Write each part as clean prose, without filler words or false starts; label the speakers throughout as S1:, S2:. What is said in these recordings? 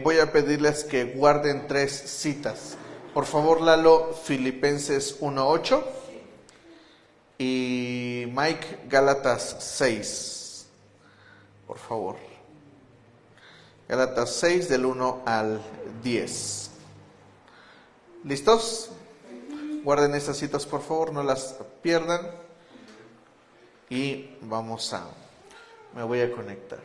S1: voy a pedirles que guarden 3 citas. Por favor, Lalo, Filipenses 1:8 y Mike, Gálatas 6. Por favor. Gálatas 6 del 1 al 10. ¿Listos? Guarden estas citas, por favor, no las pierdan. Y me voy a conectar.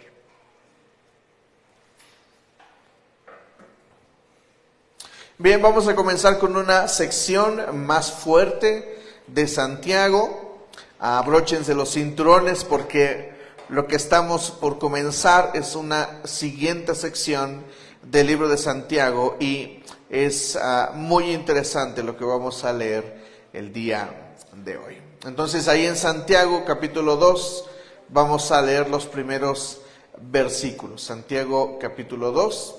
S1: Bien, vamos a comenzar con una sección más fuerte de Santiago. Abróchense los cinturones porque lo que estamos por comenzar es una siguiente sección del libro de Santiago y es muy interesante lo que vamos a leer el día de hoy. Entonces ahí en Santiago capítulo 2 vamos a leer los primeros versículos. Santiago capítulo 2.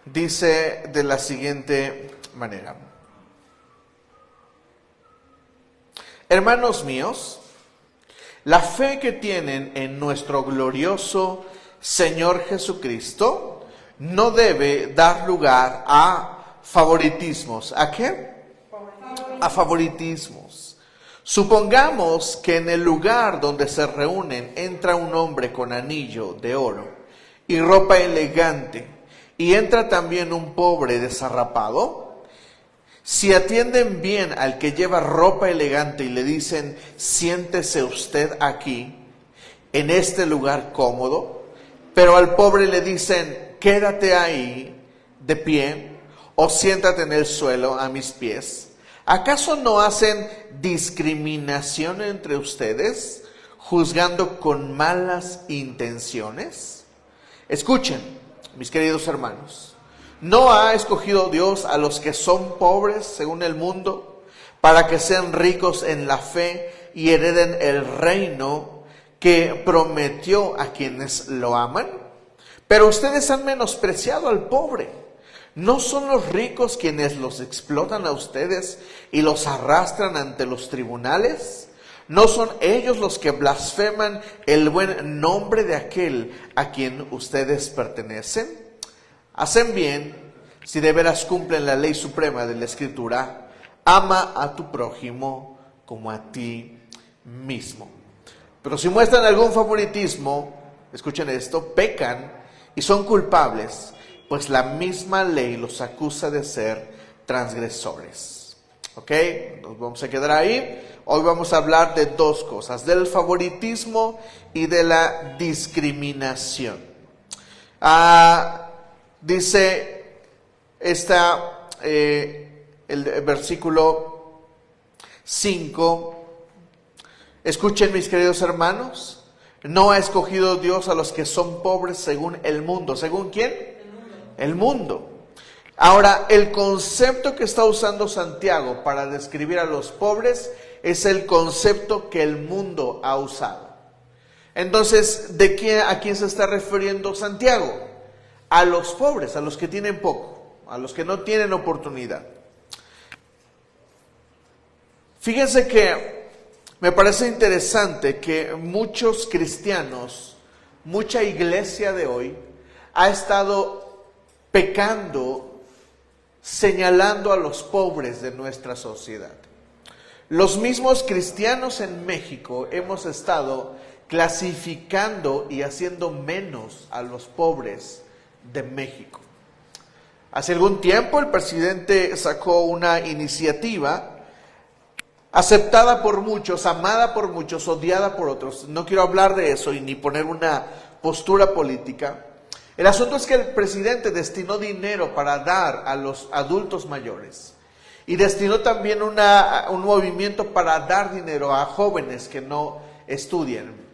S1: Dice de la siguiente manera: Hermanos míos, la fe que tienen en nuestro glorioso Señor Jesucristo no debe dar lugar a favoritismos. ¿A qué? A favoritismos. Supongamos que en el lugar donde se reúnen entra un hombre con anillo de oro y ropa elegante, y entra también un pobre desarrapado. Si atienden bien al que lleva ropa elegante y le dicen: siéntese usted aquí, en este lugar cómodo, pero al pobre le dicen: quédate ahí de pie, o siéntate en el suelo a mis pies, ¿acaso no hacen discriminación entre ustedes, juzgando con malas intenciones? Escuchen, mis queridos hermanos, ¿no ha escogido Dios a los que son pobres según el mundo, para que sean ricos en la fe y hereden el reino que prometió a quienes lo aman? Pero ustedes han menospreciado al pobre. ¿No son los ricos quienes los explotan a ustedes y los arrastran ante los tribunales? ¿No son ellos los que blasfeman el buen nombre de aquel a quien ustedes pertenecen? Hacen bien si de veras cumplen la ley suprema de la Escritura: ama a tu prójimo como a ti mismo. Pero si muestran algún favoritismo, escuchen esto, pecan y son culpables, pues la misma ley los acusa de ser transgresores. ¿Ok? Nos vamos a quedar ahí. Hoy vamos a hablar de 2 cosas: del favoritismo y de la discriminación. Dice el versículo 5. Escuchen, mis queridos hermanos, ¿no ha escogido Dios a los que son pobres según el mundo? ¿Según quién? El mundo. Ahora, el concepto que está usando Santiago para describir a los pobres es el concepto que el mundo ha usado. Entonces, ¿a quién se está refiriendo Santiago? A los pobres, a los que tienen poco, a los que no tienen oportunidad. Fíjense que me parece interesante que muchos cristianos, mucha iglesia de hoy, ha estado pecando, señalando a los pobres de nuestra sociedad. Los mismos cristianos en México hemos estado clasificando y haciendo menos a los pobres de México. Hace algún tiempo el presidente sacó una iniciativa aceptada por muchos, amada por muchos, odiada por otros. No quiero hablar de eso y ni poner una postura política. El asunto es que el presidente destinó dinero para dar a los adultos mayores y destinó también un movimiento para dar dinero a jóvenes que no estudian.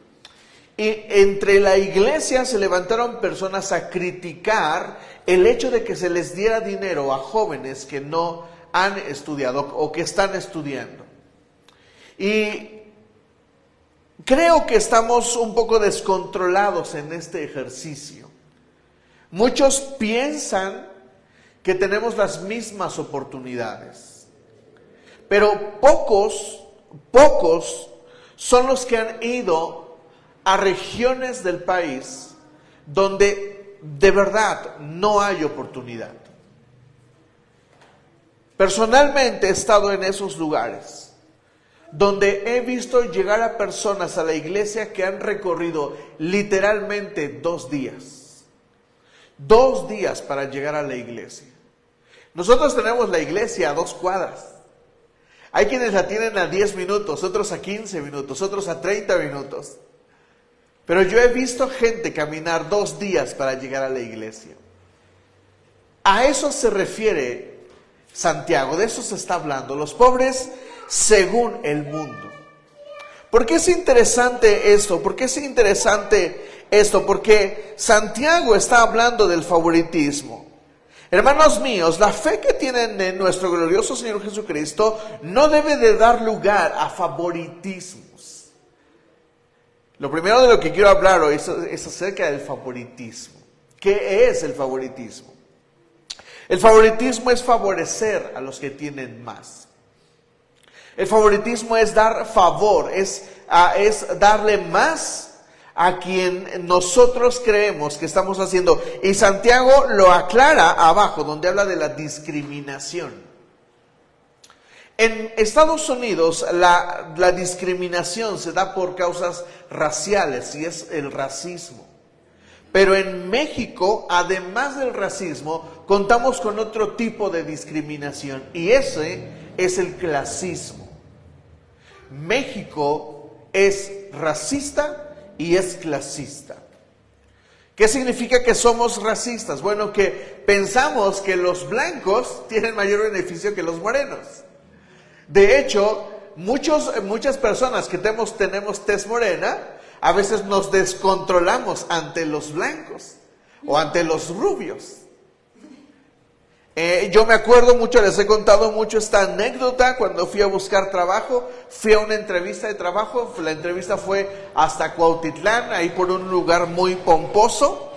S1: Y entre la iglesia se levantaron personas a criticar el hecho de que se les diera dinero a jóvenes que no han estudiado o que están estudiando. Y creo que estamos un poco descontrolados en este ejercicio. Muchos piensan que tenemos las mismas oportunidades, Pero pocos son los que han ido a regiones del país donde de verdad no hay oportunidad. Personalmente he estado en esos lugares donde he visto llegar a personas a la iglesia que han recorrido literalmente 2 días. 2 días para llegar a la iglesia. Nosotros tenemos la iglesia a 2 cuadras. Hay quienes la tienen a 10 minutos, otros a 15 minutos, otros a 30 minutos. Pero yo he visto gente caminar 2 días para llegar a la iglesia. A eso se refiere Santiago, de eso se está hablando. Los pobres según el mundo. ¿Por qué es interesante esto? ¿Por qué es interesante esto? Porque Santiago está hablando del favoritismo. Hermanos míos, la fe que tienen en nuestro glorioso Señor Jesucristo no debe de dar lugar a favoritismos. Lo primero de lo que quiero hablar hoy es acerca del favoritismo. ¿Qué es el favoritismo? El favoritismo es favorecer a los que tienen más. El favoritismo es dar favor, es darle más a quien nosotros creemos que estamos haciendo. Y Santiago lo aclara abajo, donde habla de la discriminación. En Estados Unidos la discriminación se da por causas raciales y es el racismo. Pero en México, además del racismo, contamos con otro tipo de discriminación y ese es el clasismo. México es racista y es clasista. ¿Qué significa que somos racistas? Bueno, que pensamos que los blancos tienen mayor beneficio que los morenos. De hecho, muchas personas que tenemos tez morena, a veces nos descontrolamos ante los blancos o ante los rubios. Yo me acuerdo mucho, les he contado mucho esta anécdota cuando fui a buscar trabajo, fui a una entrevista de trabajo, la entrevista fue hasta Cuautitlán, ahí por un lugar muy pomposo.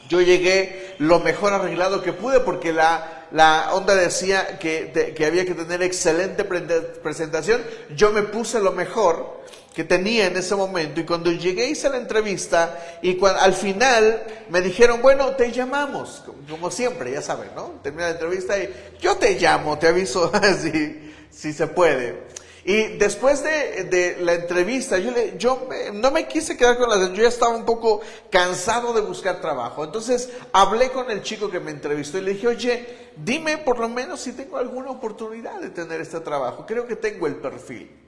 S1: Yo llegué lo mejor arreglado que pude porque la onda decía que había que tener excelente presentación. Yo me puse lo mejor que tenía en ese momento y cuando llegué hice la entrevista y al final me dijeron, bueno, te llamamos, como siempre, ya saben, ¿no? Termina la entrevista y yo te llamo, te aviso si se puede. Y después de la entrevista, yo no me quise quedar con yo ya estaba un poco cansado de buscar trabajo. Entonces hablé con el chico que me entrevistó y le dije, oye, dime por lo menos si tengo alguna oportunidad de tener este trabajo, creo que tengo el perfil.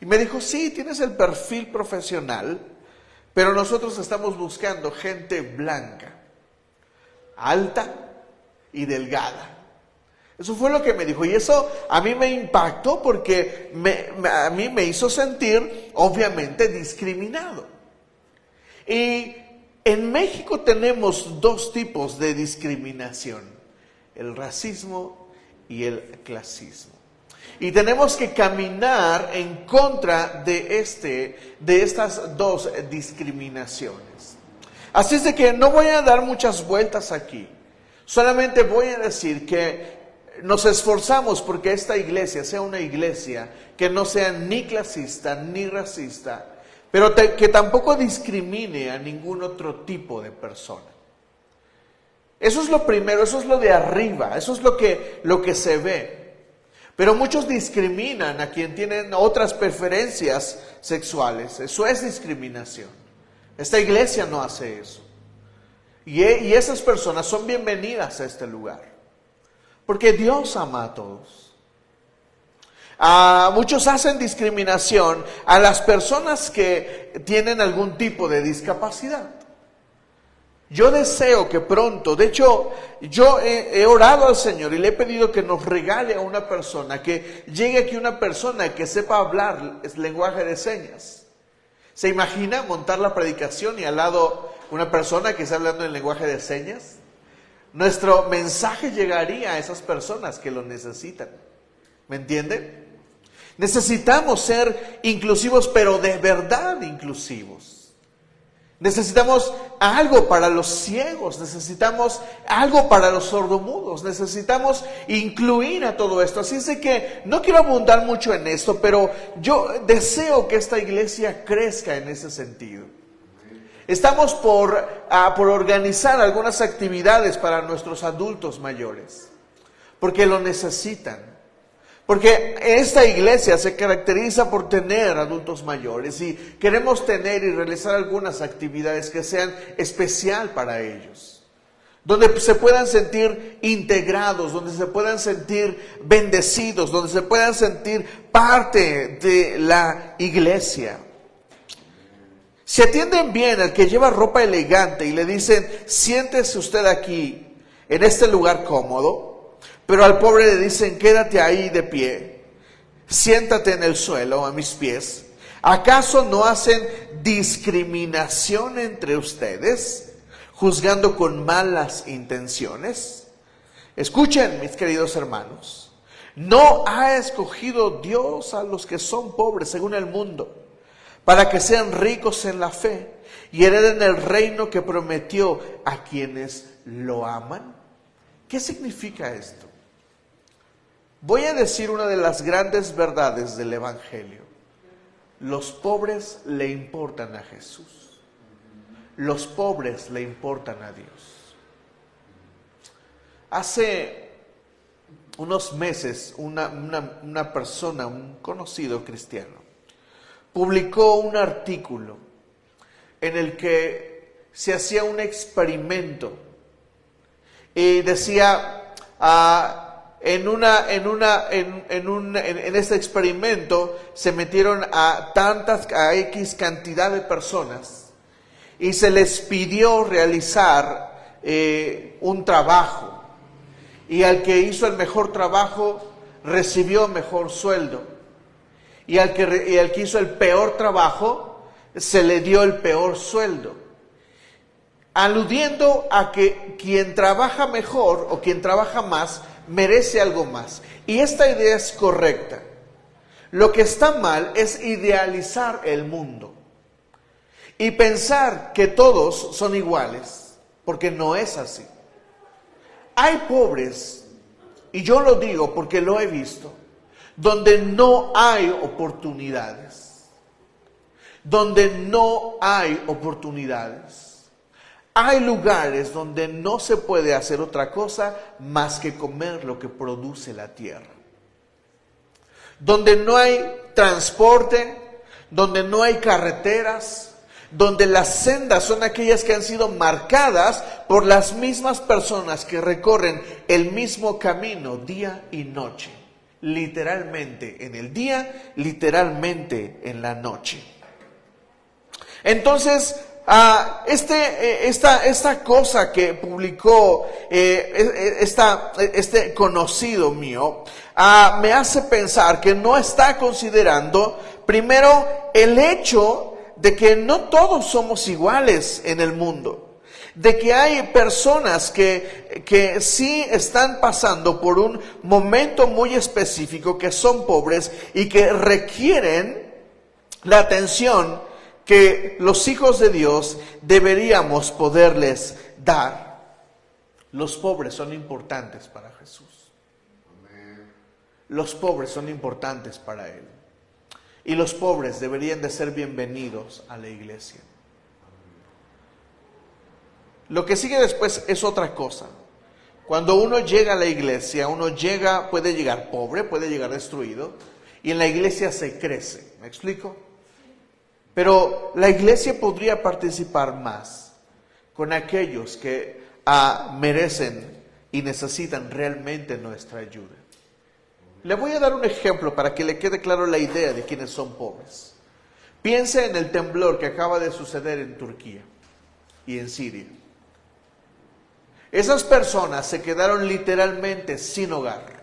S1: Y me dijo, sí, tienes el perfil profesional, pero nosotros estamos buscando gente blanca, alta y delgada. Eso fue lo que me dijo y eso a mí me impactó porque a mí me hizo sentir obviamente discriminado. Y en México tenemos 2 tipos de discriminación, el racismo y el clasismo. Y tenemos que caminar en contra de estas 2 discriminaciones. Así es de que no voy a dar muchas vueltas aquí. Solamente voy a decir que nos esforzamos porque esta iglesia sea una iglesia que no sea ni clasista ni racista, pero que tampoco discrimine a ningún otro tipo de persona. Eso es lo primero, eso es lo de arriba, eso es lo que se ve. Pero muchos discriminan a quien tienen otras preferencias sexuales. Eso es discriminación. Esta iglesia no hace eso. Y esas personas son bienvenidas a este lugar. Porque Dios ama a todos. Muchos hacen discriminación a las personas que tienen algún tipo de discapacidad. Yo deseo que pronto, de hecho, yo he orado al Señor y le he pedido que nos regale a una persona, que llegue aquí una persona que sepa hablar lenguaje de señas. ¿Se imagina montar la predicación y al lado una persona que está hablando en lenguaje de señas? Nuestro mensaje llegaría a esas personas que lo necesitan. ¿Me entienden? Necesitamos ser inclusivos, pero de verdad inclusivos. Necesitamos algo para los ciegos, necesitamos algo para los sordomudos, necesitamos incluir a todo esto. Así es de que no quiero abundar mucho en esto, pero yo deseo que esta iglesia crezca en ese sentido. Estamos por organizar algunas actividades para nuestros adultos mayores, porque lo necesitan. Porque esta iglesia se caracteriza por tener adultos mayores y queremos tener y realizar algunas actividades que sean especial para ellos. Donde se puedan sentir integrados, donde se puedan sentir bendecidos, donde se puedan sentir parte de la iglesia. Si atienden bien al que lleva ropa elegante y le dicen, siéntese usted aquí, en este lugar cómodo, pero al pobre le dicen, quédate ahí de pie, siéntate en el suelo a mis pies. ¿Acaso no hacen discriminación entre ustedes, juzgando con malas intenciones? Escuchen, mis queridos hermanos, no ha escogido Dios a los que son pobres según el mundo, para que sean ricos en la fe y hereden el reino que prometió a quienes lo aman. ¿Qué significa esto? Voy a decir una de las grandes verdades del Evangelio. Los pobres le importan a Jesús. Los pobres le importan a Dios. Hace unos meses una persona, un conocido cristiano, publicó un artículo en el que se hacía un experimento y decía, en este experimento se metieron a X cantidad de personas y se les pidió realizar un trabajo, y al que hizo el mejor trabajo recibió mejor sueldo, y al que hizo el peor trabajo se le dio el peor sueldo, aludiendo a que quien trabaja mejor o quien trabaja más merece algo más. Y esta idea es correcta. Lo que está mal es idealizar el mundo y pensar que todos son iguales, porque no es así. Hay pobres, y yo lo digo porque lo he visto, donde no hay oportunidades. Donde no hay oportunidades. Hay lugares donde no se puede hacer otra cosa más que comer lo que produce la tierra. Donde no hay transporte, donde no hay carreteras, donde las sendas son aquellas que han sido marcadas por las mismas personas que recorren el mismo camino día y noche. Literalmente en el día, literalmente en la noche. Entonces, esta cosa que publicó este conocido mío me hace pensar que no está considerando primero el hecho de que no todos somos iguales en el mundo, de que hay personas que sí están pasando por un momento muy específico, que son pobres y que requieren la atención que los hijos de Dios deberíamos poderles dar. Los pobres son importantes para Jesús. Los pobres son importantes para Él. Y los pobres deberían de ser bienvenidos a la iglesia. Lo que sigue después es otra cosa. Cuando uno llega a la iglesia, puede llegar pobre, puede llegar destruido, y en la iglesia se crece. ¿Me explico? Pero la iglesia podría participar más con aquellos que merecen y necesitan realmente nuestra ayuda. Le voy a dar un ejemplo para que le quede claro la idea de quiénes son pobres. Piense en el temblor que acaba de suceder en Turquía y en Siria. Esas personas se quedaron literalmente sin hogar.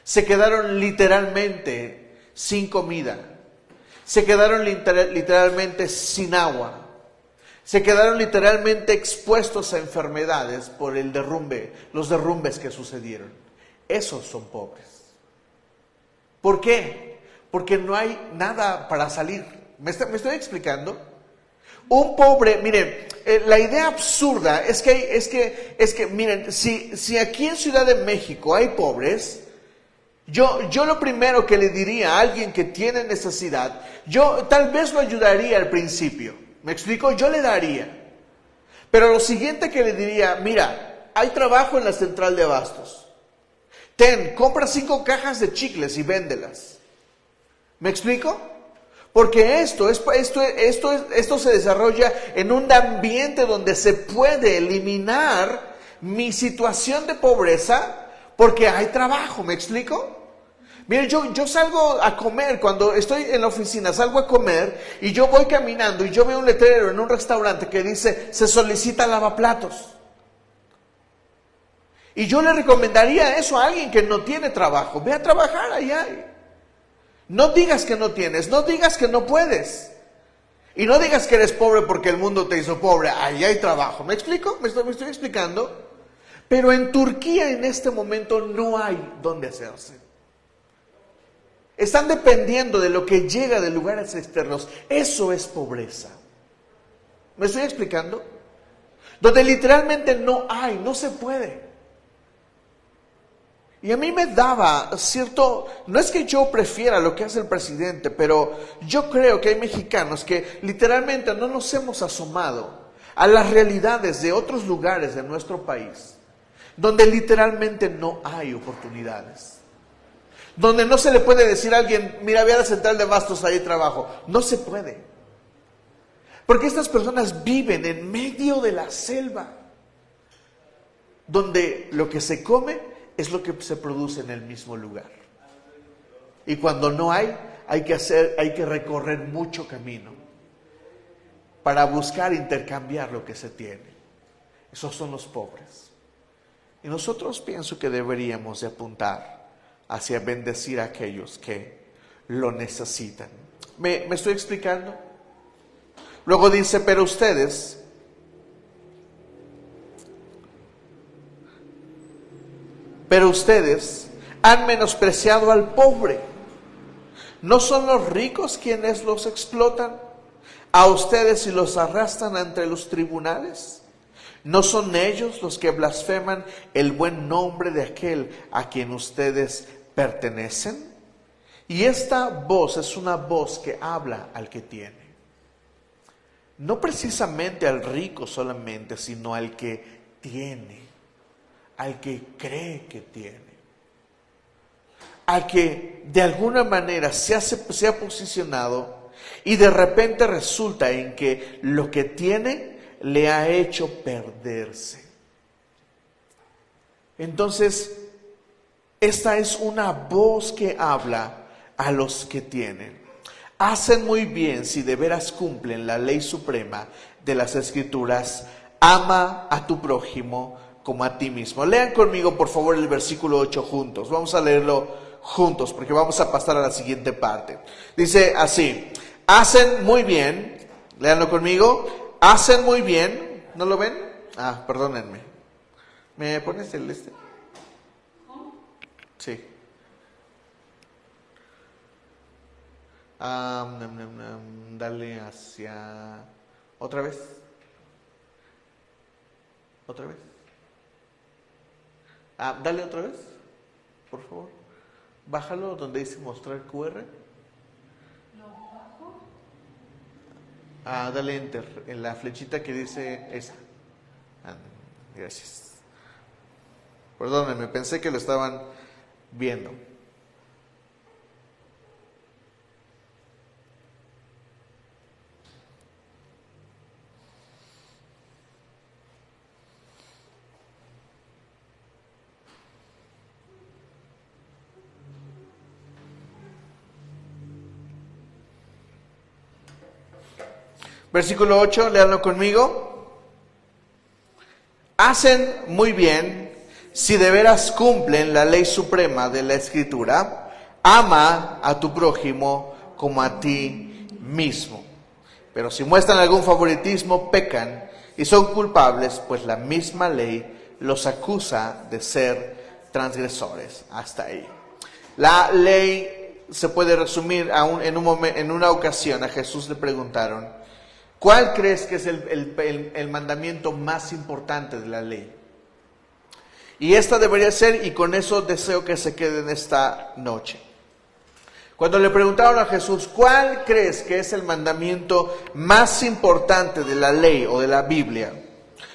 S1: Se quedaron literalmente sin comida. Se quedaron literalmente sin agua. Se quedaron literalmente expuestos a enfermedades por los derrumbes que sucedieron. Esos son pobres. ¿Por qué? Porque no hay nada para salir. ¿Me estoy explicando? Un pobre, miren, la idea absurda es que, miren, si aquí en Ciudad de México hay pobres, yo lo primero que le diría a alguien que tiene necesidad, yo tal vez lo ayudaría al principio. ¿Me explico? Yo le daría. Pero lo siguiente que le diría, mira, hay trabajo en la central de abastos. Compra 5 cajas de chicles y véndelas. ¿Me explico? Porque esto se desarrolla en un ambiente donde se puede eliminar mi situación de pobreza porque hay trabajo. ¿Me explico? Miren, yo salgo a comer, cuando estoy en la oficina, salgo a comer y yo voy caminando y yo veo un letrero en un restaurante que dice, se solicita lavaplatos. Y yo le recomendaría eso a alguien que no tiene trabajo. Ve a trabajar allá. No digas que no tienes, no digas que no puedes. Y no digas que eres pobre porque el mundo te hizo pobre, allá hay trabajo. ¿Me explico? ¿Me estoy explicando? Pero en Turquía en este momento no hay donde hacerse. Están dependiendo de lo que llega de lugares externos. Eso es pobreza. ¿Me estoy explicando? Donde literalmente no se puede. Y a mí me daba no es que yo prefiera lo que hace el presidente, pero yo creo que hay mexicanos que literalmente no nos hemos asomado a las realidades de otros lugares de nuestro país, donde literalmente no hay oportunidades. Donde no se le puede decir a alguien, mira, ve a la central de abastos, ahí trabajo. No se puede. Porque estas personas viven en medio de la selva, donde lo que se come es lo que se produce en el mismo lugar. Y cuando no hay que recorrer mucho camino para buscar intercambiar lo que se tiene. Esos son los pobres. Y nosotros pienso que deberíamos de apuntar hacia bendecir a aquellos que lo necesitan. ¿Me estoy explicando? Luego dice, pero ustedes han menospreciado al pobre. ¿No son los ricos quienes los explotan a ustedes y los arrastran ante los tribunales? ¿No son ellos los que blasfeman el buen nombre de aquel a quien ustedes pertenecen? Y esta voz es una voz que habla al que tiene. No precisamente al rico solamente, sino al que tiene, al que cree que tiene, al que de alguna manera se ha posicionado y de repente resulta en que lo que tiene le ha hecho perderse. Entonces, esta es una voz que habla a los que tienen. Hacen muy bien si de veras cumplen la ley suprema de las Escrituras. Ama a tu prójimo como a ti mismo. Lean conmigo, por favor, el versículo 8 juntos. Vamos a leerlo juntos porque vamos a pasar a la siguiente parte. Dice así: hacen muy bien, léanlo conmigo, hacen muy bien. ¿No lo ven? Perdónenme. ¿Me pones el Sí. Dale hacia... ¿Otra vez? Dale otra vez, por favor. Bájalo donde dice mostrar QR. Dale enter en la flechita que dice esa. Gracias. Perdónenme, pensé que lo estaban viendo. Versículo 8, léanlo conmigo. Hacen muy bien si de veras cumplen la ley suprema de la Escritura. Ama a tu prójimo como a ti mismo. Pero si muestran algún favoritismo, pecan y son culpables, pues la misma ley los acusa de ser transgresores. Hasta ahí. La ley se puede resumir en una ocasión. A Jesús le preguntaron: ¿Cuál crees que es el mandamiento más importante de la ley? Y esta debería ser, y con eso deseo que se queden esta noche. Cuando le preguntaron a Jesús, ¿cuál crees que es el mandamiento más importante de la ley o de la Biblia?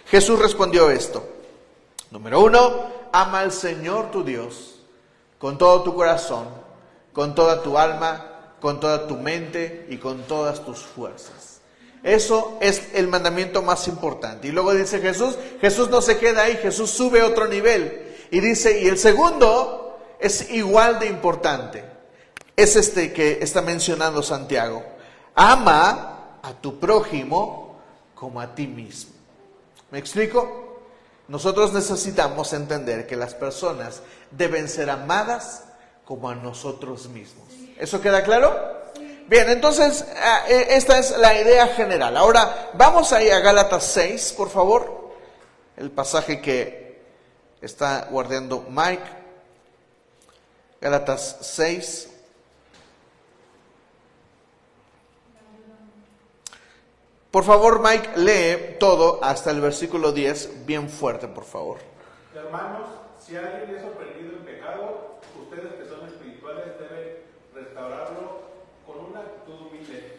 S1: Jesús respondió esto. Número 1, ama al Señor tu Dios con todo tu corazón, con toda tu alma, con toda tu mente y con todas tus fuerzas. Eso es el mandamiento más importante. Y luego dice Jesús no se queda ahí, Jesús sube a otro nivel. Y dice, y el segundo es igual de importante. Es este que está mencionando Santiago. Ama a tu prójimo como a ti mismo. ¿Me explico? Nosotros necesitamos entender que las personas deben ser amadas como a nosotros mismos. ¿Eso queda claro? Bien, entonces, esta es la idea general. Ahora, vamos ahí a Gálatas 6, por favor. El pasaje que está guardando Mike. Gálatas 6. Por favor, Mike, lee todo hasta el versículo 10, bien fuerte, por favor.
S2: Hermanos, si alguien es sorprendido en pecado, ustedes que son espirituales deben restaurarlo con una actitud humilde.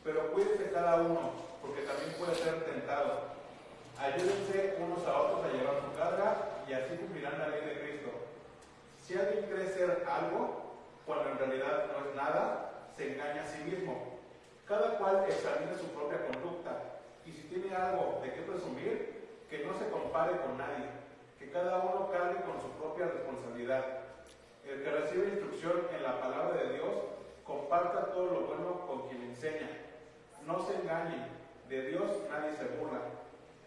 S2: Pero cuídense cada uno, porque también puede ser tentado. Ayúdense unos a otros a llevar su carga y así cumplirán la ley de Cristo. Si alguien cree ser algo, cuando en realidad no es nada, se engaña a sí mismo. Cada cual examine su propia conducta, y si tiene algo de qué presumir, que no se compare con nadie, que cada uno cargue con su propia responsabilidad. El que recibe instrucción en la palabra de Dios, comparta todo lo bueno con quien enseña. No se engañen, de Dios nadie se burla.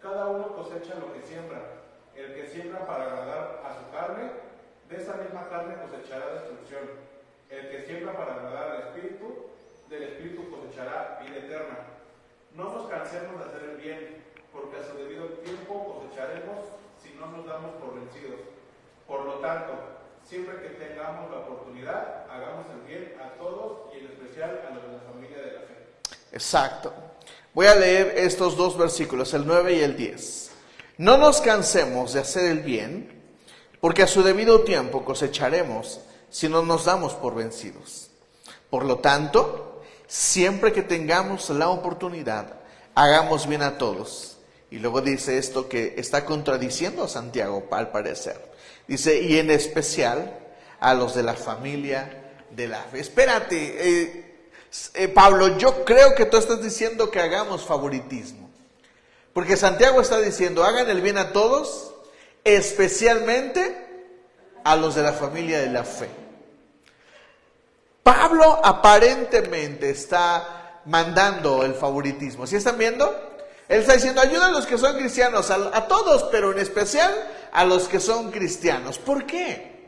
S2: Cada uno cosecha lo que siembra. El que siembra para agradar a su carne, de esa misma carne cosechará destrucción. El que siembra para agradar al Espíritu, del Espíritu cosechará vida eterna. No nos cansemos de hacer el bien, porque a su debido tiempo cosecharemos si no nos damos por vencidos. Por lo tanto, siempre que tengamos la oportunidad, hagamos el bien a todos y en especial a los de la familia de la fe.
S1: Exacto. Voy a leer estos dos versículos, el 9 y el 10. No nos cansemos de hacer el bien, porque a su debido tiempo cosecharemos si no nos damos por vencidos. Por lo tanto, siempre que tengamos la oportunidad, hagamos bien a todos. Y luego dice esto que está contradiciendo a Santiago, al parecer. Dice, y en especial a los de la familia de la fe. Espérate, Pablo, yo creo que tú estás diciendo que hagamos favoritismo. Porque Santiago está diciendo, hagan el bien a todos, especialmente a los de la familia de la fe. Pablo aparentemente está mandando el favoritismo. ¿Sí están viendo? Él está diciendo, ayuda a los que son cristianos, a todos, pero en especial a los que son cristianos. ¿Por qué?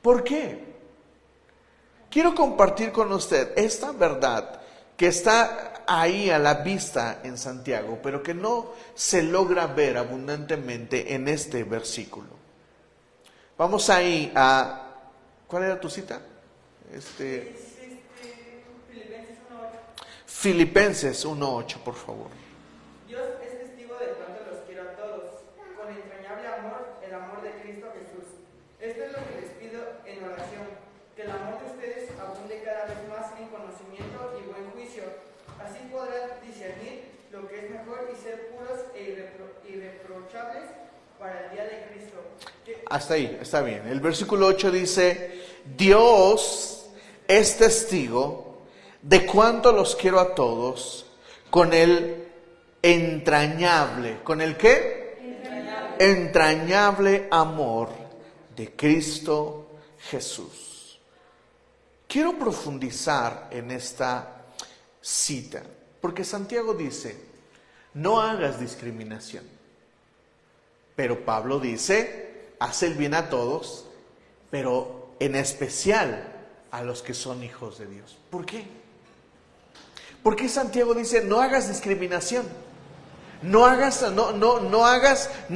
S1: ¿Por qué? Quiero compartir con usted esta verdad que está ahí a la vista en Santiago, pero que no se logra ver abundantemente en este versículo. Vamos ahí a... ¿Cuál era tu cita? Filipenses 1:8, por favor.
S3: Dios es testigo de cuánto los quiero a todos, con entrañable amor, el amor de Cristo Jesús. Esto es lo que les pido en oración, que el amor de ustedes abunde cada vez más en conocimiento y buen juicio. Así podrán discernir lo que es mejor y ser puros e irreprochables para el día de Cristo.
S1: Hasta ahí, está bien. El versículo 8 dice, Dios es testigo de cuánto los quiero a todos con el entrañable, ¿con el qué? Entrañable amor de Cristo Jesús. Quiero profundizar en esta cita, porque Santiago dice, no hagas discriminación. Pero Pablo dice, haz el bien a todos, pero en especial a los que son hijos de Dios. ¿Por qué? Porque Santiago dice, no hagas discriminación, no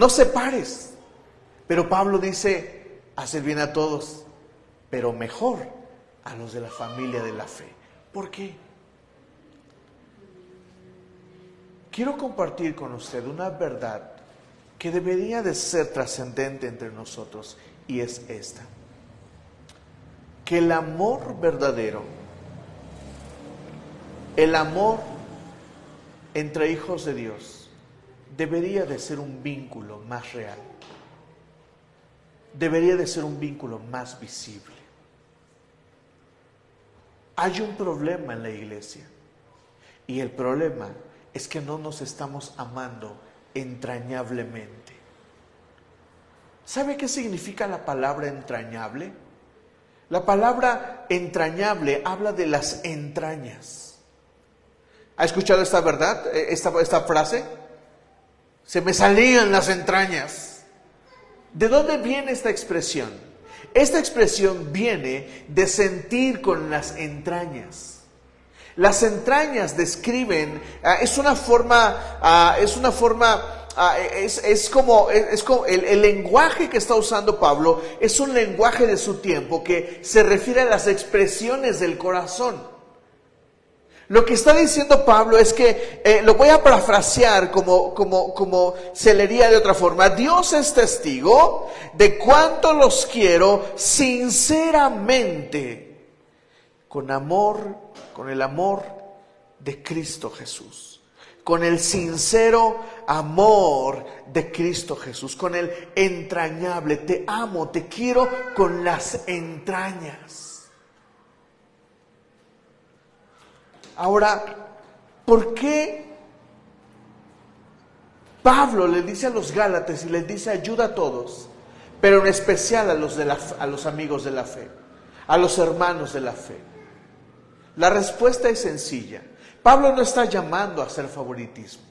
S1: separes. Pero Pablo dice, haz el bien a todos, pero mejor a los de la familia de la fe. ¿Por qué? quiero compartir con usted una verdad que debería de ser trascendente entre nosotros, y es esta: que el amor verdadero, el amor entre hijos de Dios, debería de ser un vínculo más real, debería de ser un vínculo más visible. Hay un problema en la iglesia, y el problema es que no nos estamos amando entrañablemente. ¿Sabe qué significa la palabra entrañable? La palabra entrañable habla de las entrañas. ¿Ha escuchado esta verdad? Esta frase. Se me salían las entrañas. ¿De dónde viene esta expresión? Esta expresión viene de sentir con las entrañas. Las entrañas describen, es como el lenguaje que está usando Pablo es un lenguaje de su tiempo que se refiere a las expresiones del corazón. Lo que está diciendo Pablo es que, lo voy a parafrasear como se leería de otra forma: Dios es testigo de cuánto los quiero sinceramente, con el amor de Cristo Jesús, con el sincero amor de Cristo Jesús, con el entrañable: te amo, te quiero con las entrañas. Ahora, ¿por qué Pablo le dice a los Gálatas y les dice ayuda a todos, pero en especial a los amigos de la fe, a los hermanos de la fe? La respuesta es sencilla. Pablo no está llamando a hacer favoritismo.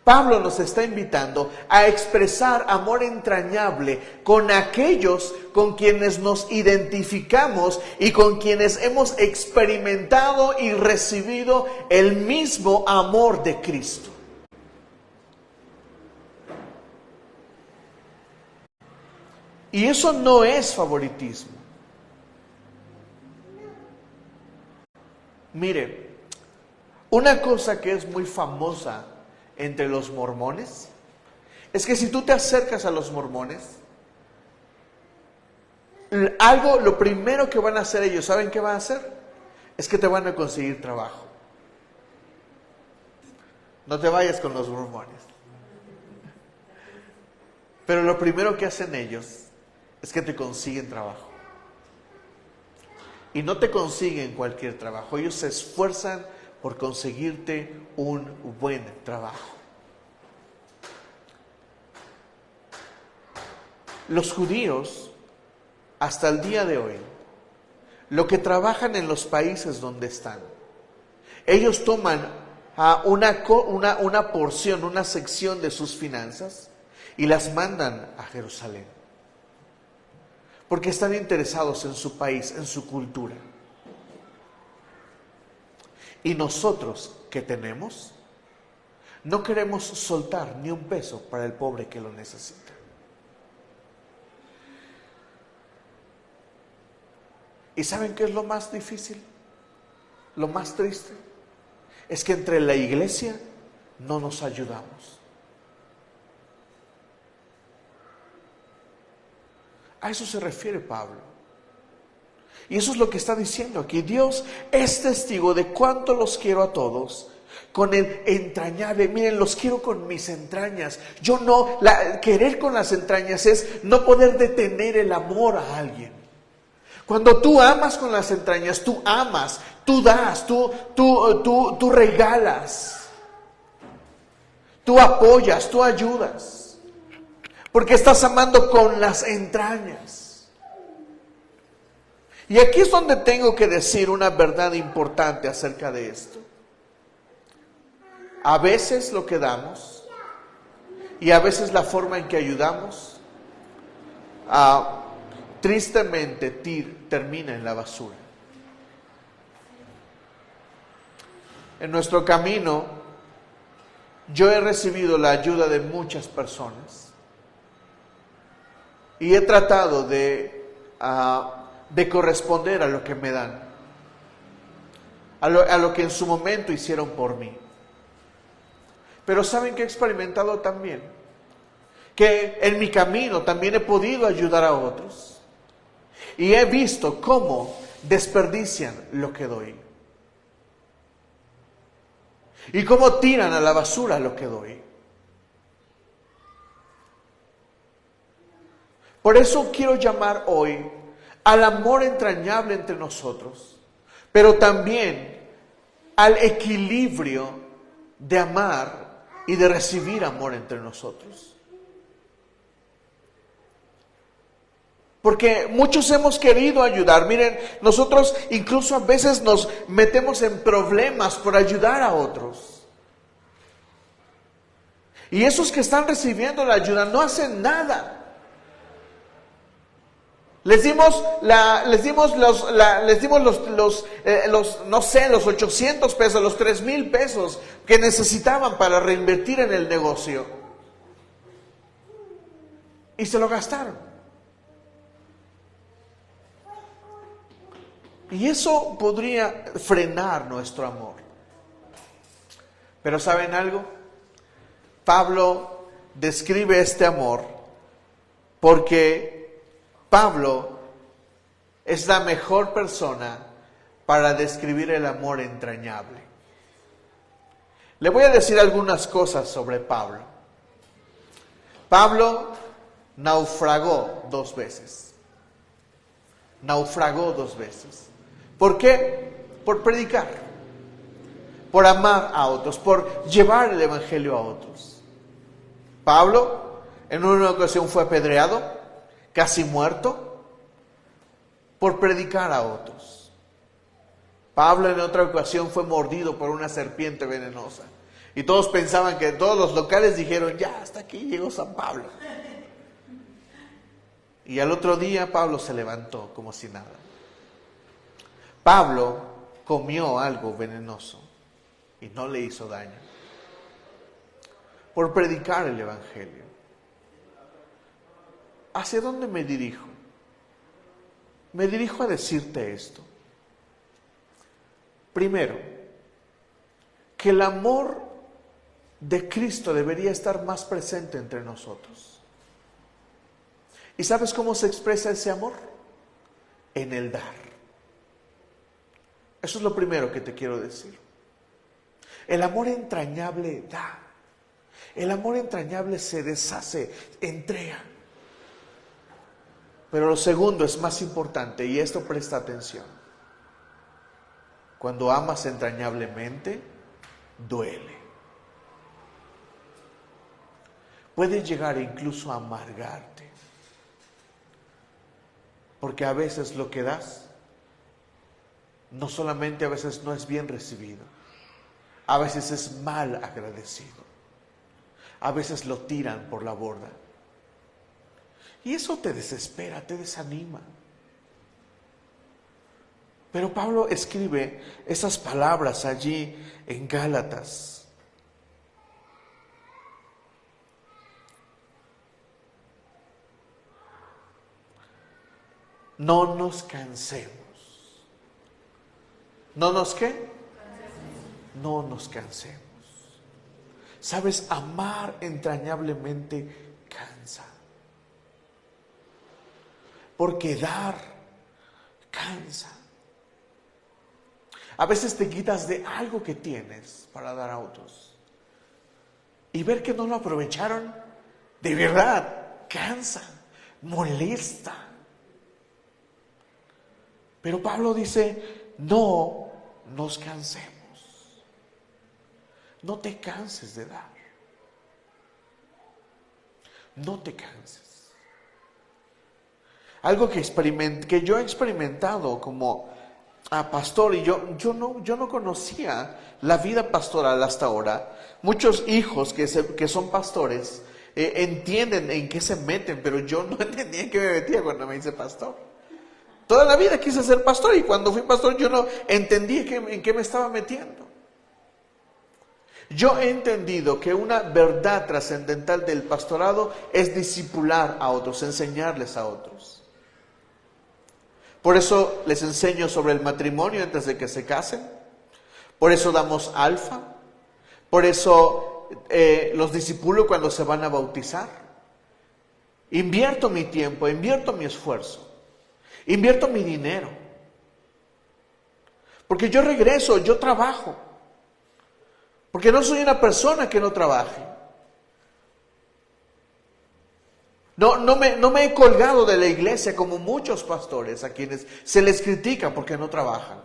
S1: Pablo nos está invitando a expresar amor entrañable con aquellos con quienes nos identificamos y con quienes hemos experimentado y recibido el mismo amor de Cristo. Y eso no es favoritismo. Mire, una cosa que es muy famosa entre los mormones es que si tú te acercas a los mormones, lo primero que van a hacer ellos, ¿saben qué van a hacer? Es que te van a conseguir trabajo. No te vayas con los mormones. Pero lo primero que hacen ellos es que te consiguen trabajo. Y no te consiguen cualquier trabajo. Ellos se esfuerzan por conseguirte un buen trabajo. Los judíos, hasta el día de hoy, lo que trabajan en los países donde están, ellos toman una porción, una sección de sus finanzas y las mandan a Jerusalén. Porque están interesados en su país, en su cultura. Y nosotros, ¿qué tenemos? No queremos soltar ni un peso para el pobre que lo necesita. ¿Y saben qué es lo más difícil? Lo más triste es que entre la iglesia no nos ayudamos. A eso se refiere Pablo. Y eso es lo que está diciendo aquí. Dios es testigo de cuánto los quiero a todos, con el entrañable. Miren, los quiero con mis entrañas. Querer con las entrañas es no poder detener el amor a alguien. Cuando tú amas con las entrañas, tú amas, tú das, tú regalas, tú apoyas, tú ayudas, porque estás amando con las entrañas. Y aquí es donde tengo que decir una verdad importante acerca de esto. A veces lo que damos y a veces la forma en que ayudamos, tristemente termina en la basura. En nuestro camino, yo he recibido la ayuda de muchas personas y he tratado de corresponder a lo que me dan, a lo que en su momento hicieron por mí. Pero ¿saben qué he experimentado también? Que en mi camino también he podido ayudar a otros. Y he visto cómo desperdician lo que doy. Y cómo tiran a la basura lo que doy. Por eso quiero llamar hoy al amor entrañable entre nosotros, pero también al equilibrio de amar y de recibir amor entre nosotros. Porque muchos hemos querido ayudar. Miren, nosotros incluso a veces nos metemos en problemas por ayudar a otros. Y esos que están recibiendo la ayuda no hacen nada. Les dimos los 800 pesos, los 3,000 pesos que necesitaban para reinvertir en el negocio. Y se lo gastaron. Y eso podría frenar nuestro amor. Pero ¿saben algo? Pablo describe este amor porque Pablo es la mejor persona para describir el amor entrañable. Le voy a decir algunas cosas sobre Pablo. Pablo naufragó 2 veces. Naufragó 2 veces. ¿Por qué? Por predicar, por amar a otros, por llevar el evangelio a otros. Pablo en una ocasión fue apedreado, casi muerto, por predicar a otros. Pablo en otra ocasión fue mordido por una serpiente venenosa. Y todos pensaban que todos los locales dijeron, ya, hasta aquí llegó San Pablo. Y al otro día Pablo se levantó como si nada. Pablo comió algo venenoso y no le hizo daño. Por predicar el evangelio. ¿Hacia dónde me dirijo? Me dirijo a decirte esto. Primero, que el amor de Cristo debería estar más presente entre nosotros. ¿Y sabes cómo se expresa ese amor? En el dar. Eso es lo primero que te quiero decir. El amor entrañable da. El amor entrañable se deshace, entrega. Pero lo segundo es más importante, y esto presta atención. Cuando amas entrañablemente, duele. Puede llegar incluso a amargarte. Porque a veces lo que das, no solamente a veces no es bien recibido, a veces es mal agradecido, a veces lo tiran por la borda. Y eso te desespera, te desanima. Pero Pablo escribe esas palabras allí en Gálatas. No nos cansemos. ¿No nos qué? No nos cansemos. ¿Sabes? Amar entrañablemente cansa. Porque dar cansa. A veces te quitas de algo que tienes para dar a otros. Y ver que no lo aprovecharon, de verdad, cansa, molesta. Pero Pablo dice, no nos cansemos. No te canses de dar. No te canses. Algo que yo he experimentado como pastor, y yo no conocía la vida pastoral hasta ahora. Muchos hijos que son pastores entienden en qué se meten, pero yo no entendía en qué me metía cuando me hice pastor. Toda la vida quise ser pastor y cuando fui pastor yo no entendí en qué me estaba metiendo. Yo he entendido que una verdad trascendental del pastorado es discipular a otros, enseñarles a otros. Por eso les enseño sobre el matrimonio antes de que se casen. Por eso damos alfa. Por eso los discípulos cuando se van a bautizar. Invierto mi tiempo, invierto mi esfuerzo, invierto mi dinero. Porque yo regreso, yo trabajo. Porque no soy una persona que no trabaje. No me he colgado de la iglesia como muchos pastores a quienes se les critica porque no trabajan.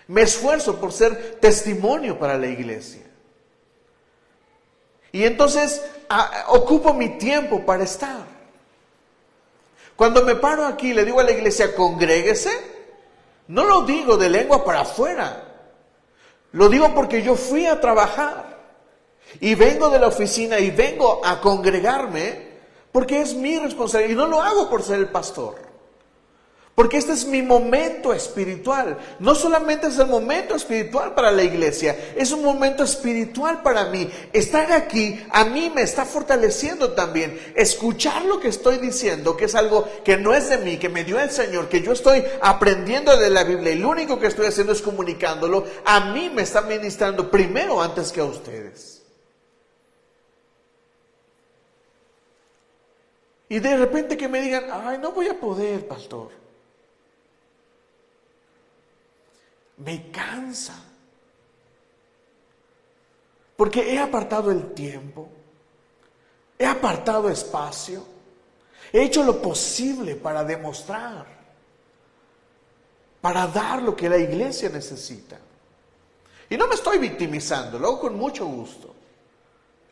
S1: Me esfuerzo por ser testimonio para la iglesia. Y entonces ocupo mi tiempo para estar. Cuando me paro aquí y le digo a la iglesia, congréguese, no lo digo de lengua para afuera. Lo digo porque yo fui a trabajar y vengo de la oficina y vengo a congregarme porque es mi responsabilidad. Y no lo hago por ser el pastor. Porque este es mi momento espiritual. No solamente es el momento espiritual para la iglesia, es un momento espiritual para mí. Estar aquí a mí me está fortaleciendo también. Escuchar lo que estoy diciendo, que es algo que no es de mí, que me dio el Señor, que yo estoy aprendiendo de la Biblia y lo único que estoy haciendo es comunicándolo, a mí me está ministrando primero antes que a ustedes. Y de repente que me digan, ay, no voy a poder, pastor. Me cansa. Porque he apartado el tiempo, he apartado espacio, he hecho lo posible para demostrar, para dar lo que la iglesia necesita. Y no me estoy victimizando, lo hago con mucho gusto.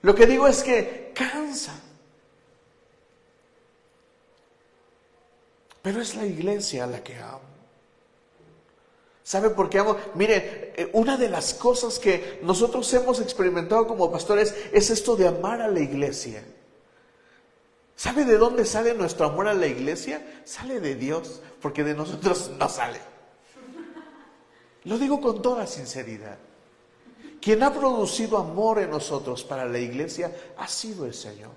S1: Lo que digo es que cansa. Pero es la iglesia a la que amo. ¿Sabe por qué amo? Mire, una de las cosas que nosotros hemos experimentado como pastores es esto de amar a la iglesia. ¿Sabe de dónde sale nuestro amor a la iglesia? Sale de Dios, porque de nosotros no sale. Lo digo con toda sinceridad. Quien ha producido amor en nosotros para la iglesia ha sido el Señor.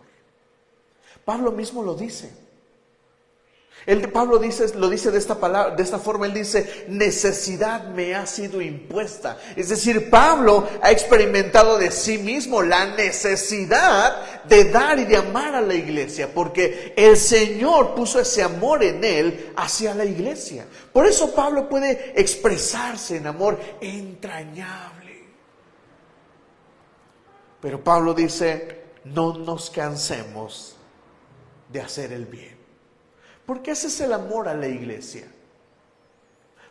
S1: Pablo mismo lo dice. Pablo lo dice de esta forma, él dice, necesidad me ha sido impuesta. Es decir, Pablo ha experimentado de sí mismo la necesidad de dar y de amar a la iglesia, porque el Señor puso ese amor en él hacia la iglesia. Por eso Pablo puede expresarse en amor entrañable. Pero Pablo dice, no nos cansemos de hacer el bien. ¿Por qué ese es el amor a la iglesia?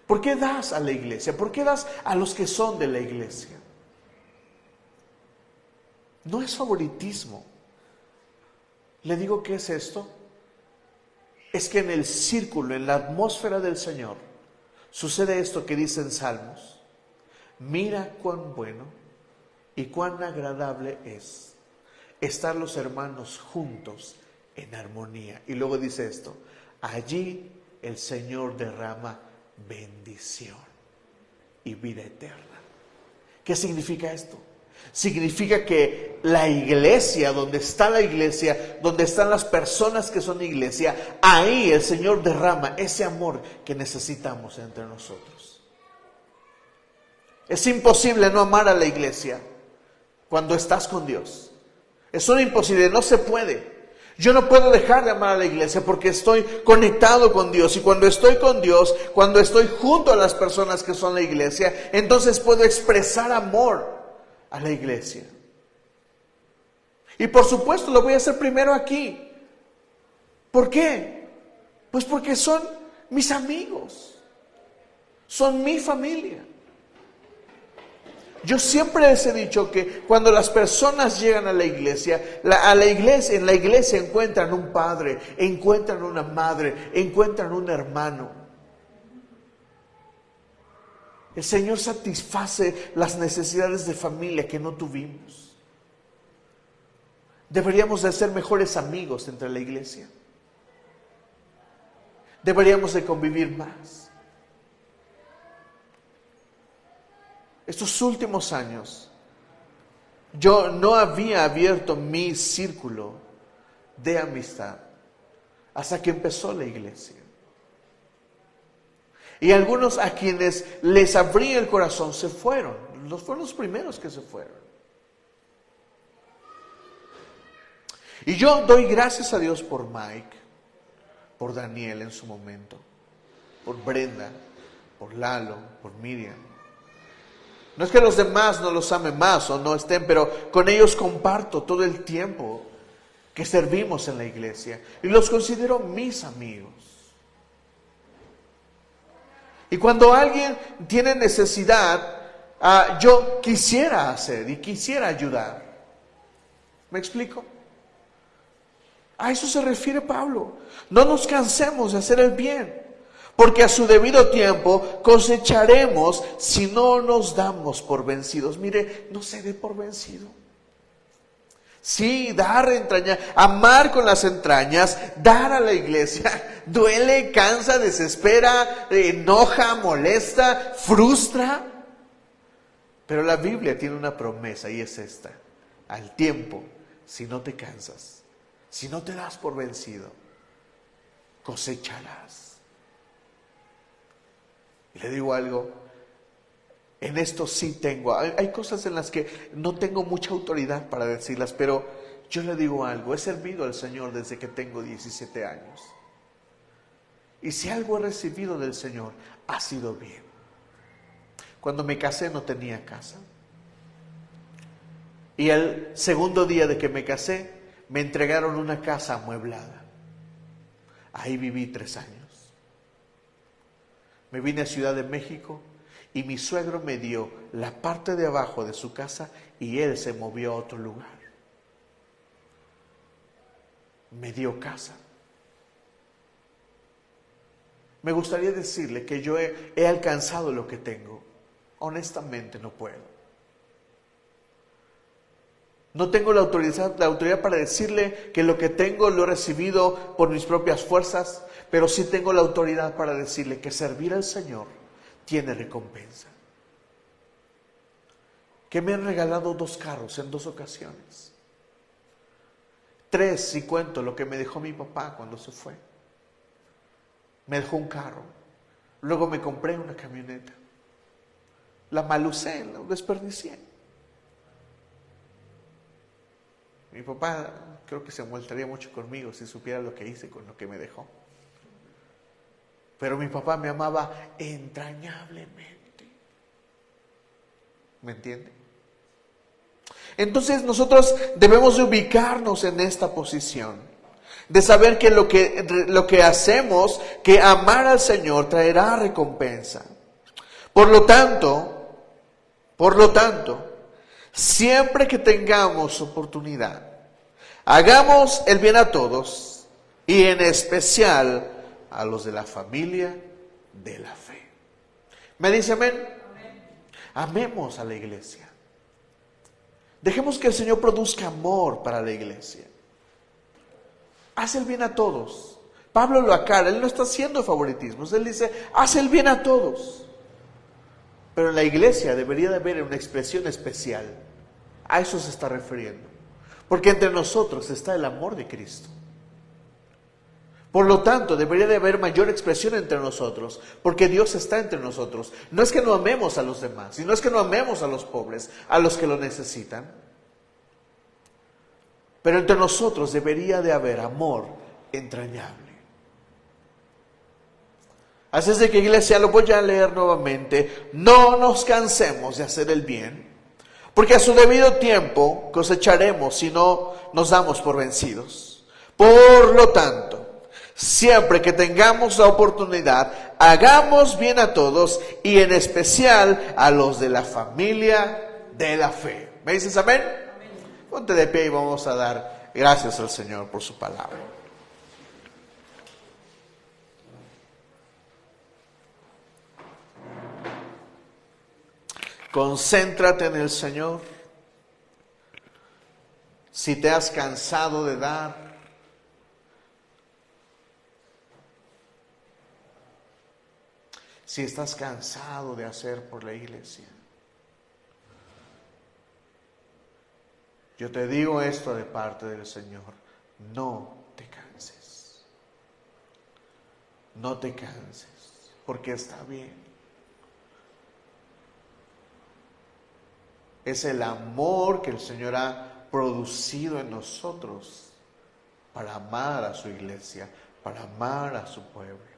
S1: ¿Por qué das a la iglesia? ¿Por qué das a los que son de la iglesia? No es favoritismo. Le digo, ¿qué es esto? Es que en el círculo, en la atmósfera del Señor, sucede esto que dicen Salmos. Mira cuán bueno y cuán agradable es estar los hermanos juntos en armonía. Y luego dice esto. Allí el Señor derrama bendición y vida eterna. ¿Qué significa esto? Significa que la iglesia, donde está la iglesia, donde están las personas que son iglesia, ahí el Señor derrama ese amor que necesitamos entre nosotros. Es imposible no amar a la iglesia cuando estás con Dios. Es una imposibilidad, no se puede. Yo no puedo dejar de amar a la iglesia porque estoy conectado con Dios. Y cuando estoy con Dios, cuando estoy junto a las personas que son la iglesia, entonces puedo expresar amor a la iglesia. Y por supuesto lo voy a hacer primero aquí. ¿Por qué? Pues porque son mis amigos. Son mi familia. Yo siempre les he dicho que cuando las personas llegan a la iglesia, en la iglesia encuentran un padre, encuentran una madre, encuentran un hermano. El Señor satisface las necesidades de familia que no tuvimos. Deberíamos de ser mejores amigos entre la iglesia. Deberíamos de convivir más. Estos últimos años, yo no había abierto mi círculo de amistad hasta que empezó la iglesia. Y algunos a quienes les abrí el corazón se fueron. Fueron los primeros que se fueron. Y yo doy gracias a Dios por Mike, por Daniel en su momento, por Brenda, por Lalo, por Miriam. No es que los demás no los ame más o no estén, pero con ellos comparto todo el tiempo que servimos en la iglesia y los considero mis amigos. Y cuando alguien tiene necesidad, yo quisiera hacer y quisiera ayudar. ¿Me explico? A eso se refiere Pablo. No nos cansemos de hacer el bien, porque a su debido tiempo cosecharemos si no nos damos por vencidos. Mire, no se dé por vencido. Sí, dar entrañas, amar con las entrañas, dar a la iglesia, duele, cansa, desespera, enoja, molesta, frustra. Pero la Biblia tiene una promesa y es esta: al tiempo, si no te cansas, si no te das por vencido, cosecharás. Y le digo algo, en esto sí tengo, hay cosas en las que no tengo mucha autoridad para decirlas, pero yo le digo algo, he servido al Señor desde que tengo 17 años. Y si algo he recibido del Señor, ha sido bien. Cuando me casé no tenía casa. Y el segundo día de que me casé, me entregaron una casa amueblada. Ahí viví 3 años. Me vine a Ciudad de México y mi suegro me dio la parte de abajo de su casa y él se movió a otro lugar. Me dio casa. Me gustaría decirle que yo he alcanzado lo que tengo. Honestamente no puedo. No tengo la autoridad para decirle que lo que tengo lo he recibido por mis propias fuerzas, pero sí tengo la autoridad para decirle que servir al Señor tiene recompensa. Que me han regalado 2 carros en 2 ocasiones. 3 si cuento lo que me dejó mi papá cuando se fue. Me dejó un carro. Luego me compré una camioneta. La malucé, la desperdicié. Mi papá creo que se molestaría mucho conmigo si supiera lo que hice con lo que me dejó. Pero mi papá me amaba entrañablemente. ¿Me entiende? Entonces nosotros debemos de ubicarnos en esta posición, de saber que lo que hacemos, que amar al Señor traerá recompensa. Por lo tanto, siempre que tengamos oportunidad, hagamos el bien a todos y en especial a los de la familia de la fe. ¿Me dice amén? Amén. Amemos a la iglesia. Dejemos que el Señor produzca amor para la iglesia. Haz el bien a todos. Pablo lo aclara, él no está haciendo favoritismos, él dice, haz el bien a todos. Pero en la iglesia debería de haber una expresión especial. A eso se está refiriendo. Porque entre nosotros está el amor de Cristo. Por lo tanto, debería de haber mayor expresión entre nosotros, porque Dios está entre nosotros. No es que no amemos a los demás, y no es que no amemos a los pobres, a los que lo necesitan. Pero entre nosotros debería de haber amor entrañable. Así es de que, iglesia, lo voy a leer nuevamente. No nos cansemos de hacer el bien, porque a su debido tiempo cosecharemos si no nos damos por vencidos. Por lo tanto, siempre que tengamos la oportunidad, hagamos bien a todos y en especial a los de la familia de la fe. ¿Me dices amén? Amén. Ponte de pie y vamos a dar gracias al Señor por su palabra. Concéntrate en el Señor. Si te has cansado de dar, si estás cansado de hacer por la iglesia, yo te digo esto de parte del Señor: no te canses. No te canses, porque está bien. Es el amor que el Señor ha producido en nosotros para amar a su iglesia, para amar a su pueblo.